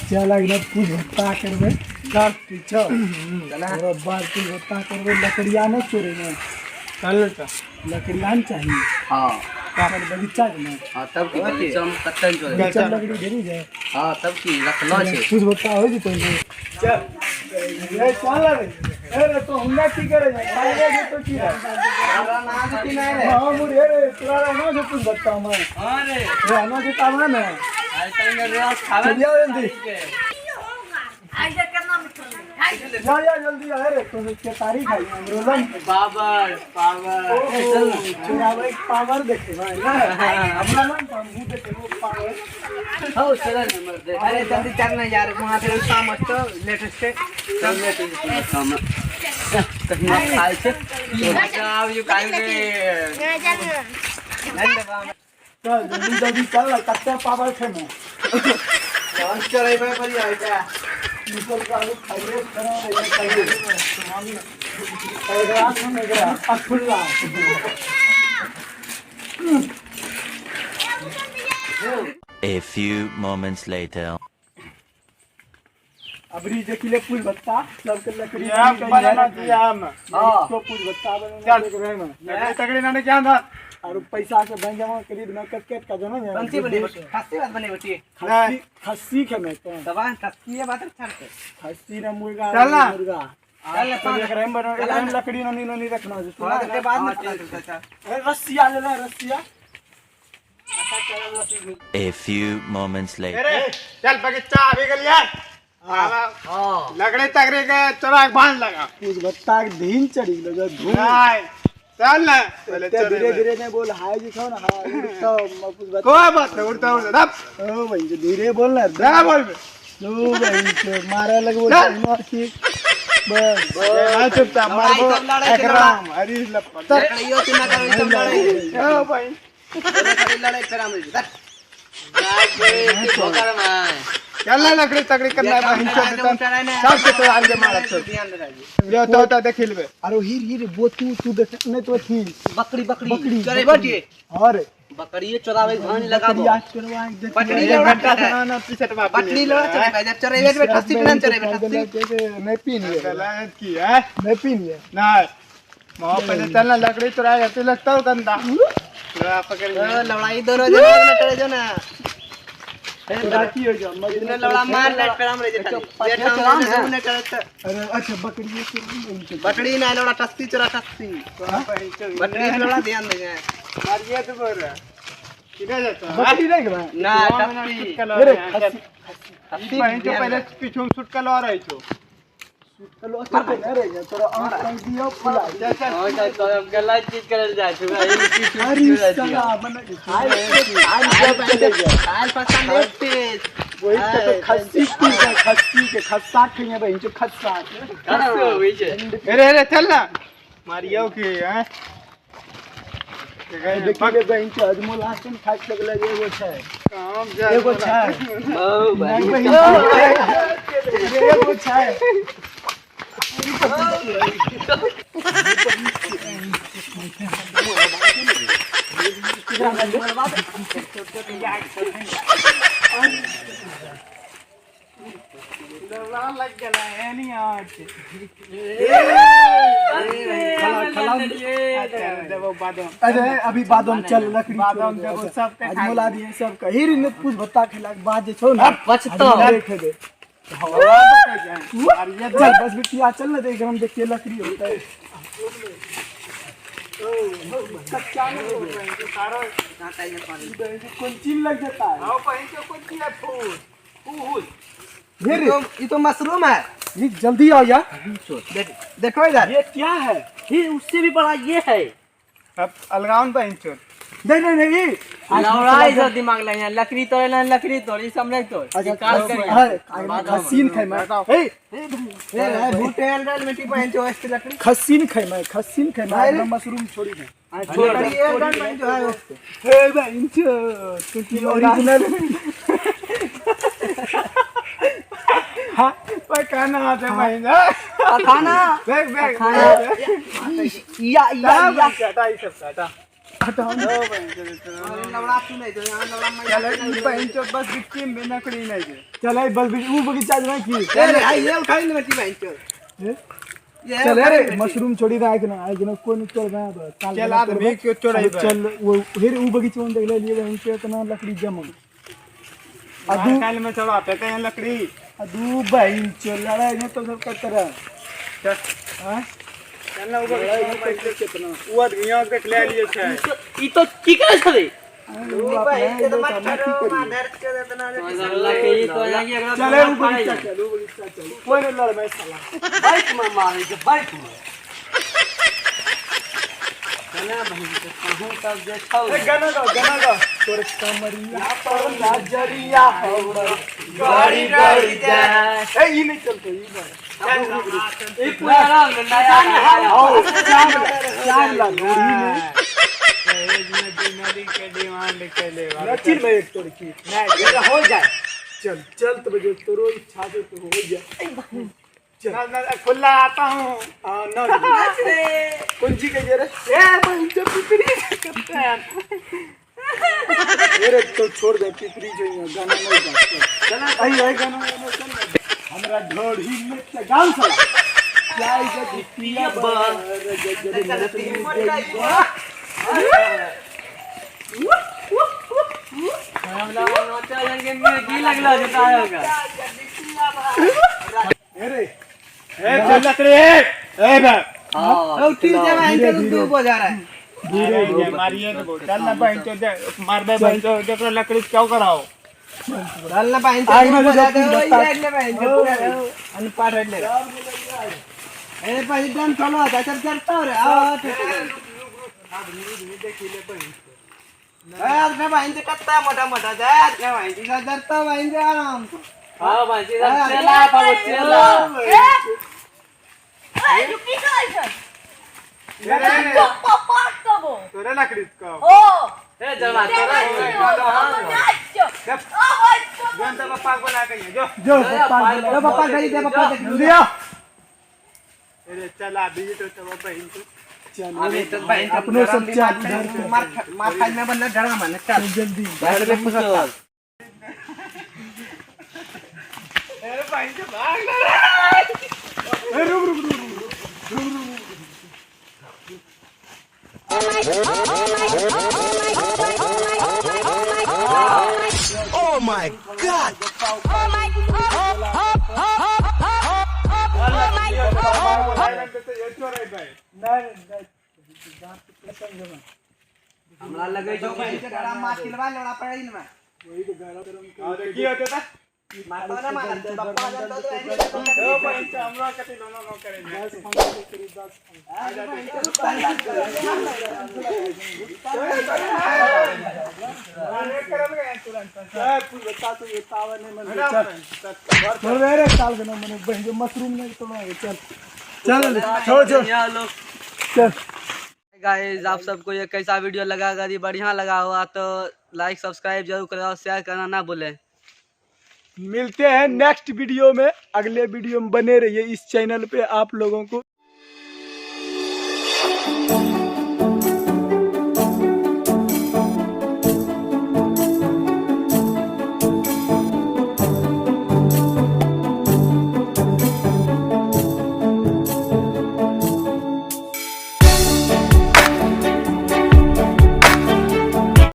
चल अगला कुछ भत्ता करबे कर पीछो और बार कुछ भत्ता करबे लकड़ियां न चोरेंगे चल का लकड़ियां चाहिए हां काकर बगीचा में हां तब की बगीचा में कत्तन चोरे बगीचा लकड़ी ढेरी है हां तब की रखना छे कुछ भत्ता हो जी तो चल ये चल रे तो हुंडा की करे खाइए तो की सारा ना की नहीं रे हां मुरे रे तोरा ना जो कुछ भत्ता में हां रे रहना जो काम है ना आई तंग रे खावे चलिए जल्दी आइए करना मत जा जल्दी आ रे तो के तारीख है रोलन पावर चल चुरावे पावर देखे भाई ना अपना नाम तो हम देखे वो पावर हो चल नंबर दे अरे जल्दी चलना यार वहां पे काम मस्त लेटेस्ट चल लेटेस्ट काम कहीं खाए छे अब यू काई रे चल जल्दी चल कच्चा पावर छे ना कौन चले पे पर आई क्या निकल का खाइए करो रे खाइए अरे रात में गया अखुल्ला A few moments later. अबरी देखिले फूल बत्ता सब के लकड़ी बनाना दिया हम हां तो फूल बत्ता बनाना देख रहे हैं लकड़ी तगड़ी ना क्या था और पैसा से बैंक जमा खरीद ना कट का जाना है पंची बने बटी खासी बात बने बटी खस्सी के में तो दवा खासी है बात छाड़ते खस्सी ना मुर्गा चल ना। मुर्गा चल तो देख रहे हैं बनो एकदम लकड़ी नहीं रखना है थोड़ा देर बाद में चाचा रस्सिया ले ले रस्सिया A few moments later. अरे चल बगीचा अभी गलिया हां लकड़ी तगड़ी के चोरा बांध लगा कुछ बत्ता के दिन चढ़ी लगा धूम नहीं चल ना पहले धीरे धीरे ने बोल हाय जी खाओ ना हाय तो कुछ बत्ता कोई बात नहीं उड़ता दब ओ भाई जो धीरे बोल ना ना बोल लो भाई तो मारा लग बोल मार ठीक बस मैं चुपचाप मार लड़ाई सब लड़ाई एकराम हरी लपट लड़ाइयो तिना करो सब लड़ाई ओ भाई लड़ाई फिर हम ठोकर में चल ना लकड़ी तगड़ी करना है हिंसा देता सब से तो आगे मारा तो ध्यान रखिए जो तो होता देख लेबे अरे हीर वो तू देख नहीं तो थी बकरी बकरी चले बटी अरे बकरी चोरावे धान लगाबो याद करवा देख पटरी ये लौड़ा घंटा सुना ना पीछे बात पटरी लौड़ा चले भाई जब चरे में ठस्सी बिना चरे में ठस्सी जैसे नहीं पीनी है गलत की है नहीं पीनी है ना मां पहले चलना लकड़ी चुरा जाती लगता हो गंदा चुरा पकड़ लड़ाई दोनों जने लड़े जो ना तो राती हो जा इतने लड़ा मार लेट पे हम रह जे जेठाम से ने करत अरे अच्छा बकरी ये बकरी ना लड़ा ठस्सी चोरा ठस्सी बकरी लड़ा ध्यान दे मारिए तो बोल रहा किधर जाता है बकरी नहीं कर ना ठस्सी अरे ठस्सी जो पहले पीछे में शूट कर लो रही छो चलो अच्छा पे नहीं रह गया तेरा आंख कहीं दियो फुला और तो गलत चीज करल जा छु अरे साला बना हाल पसंद लेते वही तो खस्सी के खस्सा खइए भाई जो खस्सा करो होई छे अरे चल ना मारियो के हैं देखिए बहन के अजमोल हासन खास लगले एगो छै काम एगो छै ओ भाई एगो छै लग गया है नहीं आज अरे अभी बादाम चल लकड़ी बादाम जब सब के अजमोल आदि सब का हीर ने कुछ भत्ता खिला के बाद जे छौ ना पछतो देखे दे चल बस बिटिया चल ना देख हम देखिए लकड़ी होता है कच्चा में सारा कौन चीज लग जाता है आओ पहन के कुछ किया फूल फूल ये तो मशरूम है ये जल्दी आओ यार देखो इधर ये क्या है ये उससे भी बड़ा ये है अब अलगाउन पहन चो नहीं लौड़ाई जो दिमाग लगे हैं लकड़ी तोड़े लकड़ी तोड़ी समझ तो निकाल कर खस्सीन खाई मैं भूटे एंडल मिट्टी पहन जो ऐसे लकड़ी खस्सीन खाई मैं मशरूम छोड़ी मैं छोटी एंडल में जो है उससे हे भाई इंचो तू ओरिजिनल हां पर खाना आते भाई ना खाना बैग या हटा ये सब हटा हटाओ ना। लवड़ा तू नहीं तो यहाँ लवड़ा मैं चल बहन चो बस गिट्टी में लकड़ी नहीं दे। चल आई बल वो बगीचा में की अरे आई ये उठाई ले बेटी बहन चो ये चल रे मशरूम छोड़ी रहा है कि ना आई कि ना कोई नहीं चल रहा है चल आदमी क्यों चोराई बा चल वो फिर वो बगीचे में देख ले लिए वहीं पे इतना लकड़ी जमा अदू काल में चढ़ा पे कहीं लकड़ी अदू बहन चल लड़ा है तो सब करता रहा चल हां चल ना ऊपर कितना वो आदमी देख ले लिए छै ई तो की करे छले वो बहन के तो मत करो मादर के इतना अल्लाह के ये तो जाएगी अगला चले वो बगीचा चल वो बगीचा चल कोई नहीं लड़ मैं साला बाइक में मारे के बाइक में चला बहन के कहूं तब देखो गाना गा तोर कमरिया पर नजरिया हमर गाड़ी गाड़ी जाए ए ये नहीं चलते ये बार ये पूरा राम नया आओ चार ला गोरी में नदी के डिमांड के ले नचिन में एक तोड़ की नहीं ये हो जाए चल चल तो बजे तोरो इच्छा से तो हो जाए ना खुला आता हूँ हां ना कुंजी के जरे ए बहन तो पिपरी करते हैं अरे तो छोड़ दे पिपरी जो है गाना नहीं गाता चल आई गाना चल हमरा ढोड़ी में गान चला क्या इज्जत पिया हम लोग नाचा जाएंगे में की लगला जता होगा अरे ए चल लकड़ी ए बा हां उठी जा बहन के दू बजा रहा है धीरे मारिए तो चल ना बहन चो दे मार दे बहन चो देखो लकड़ी क्यों कराओ डाल ना बहन आग में बजा जो दे दस्ता- ले बहन के पूरा अनुपात हट ले ए भाई डन चलो आता चल चलता रे आ अपने बहन से कत्ता मोटा मोटा जाए अपने बहन से डरता बहन से आराम से हां बहन से चला बाबू चला ए रुकी तो ऐसा पापा तबो तोरे लकड़ी को ओ ए जमा जनता पापा को ला के जो जो पापा गई दे पापा दिया अरे चला बीज तो बहन को अबे तो बहन अपने सब चार मार खाई में बंदा डरा मन चल जल्दी बैठ में पुसता अरे बहन से भाग ले रुक Oh my God! हमरा लगे जो बहन से डरा मार खिलवा लेना पड़े इन में और की होते था मार तो ना मार दे बापा जब तो ओ बहन से हमरा कति नो करेंगे अरे करल गए तुरंत छोड़ दे रे साल के ना मैंने बहन जो मशरूम नहीं तोड़ा चल चल छोड़ चल गाइस आप सबको ये कैसा वीडियो लगा अगर ये बढ़िया लगा हुआ तो लाइक सब्सक्राइब जरूर करें और शेयर करना ना भूलें। मिलते हैं नेक्स्ट वीडियो में। अगले वीडियो में बने रहिए इस चैनल पे। आप लोगों को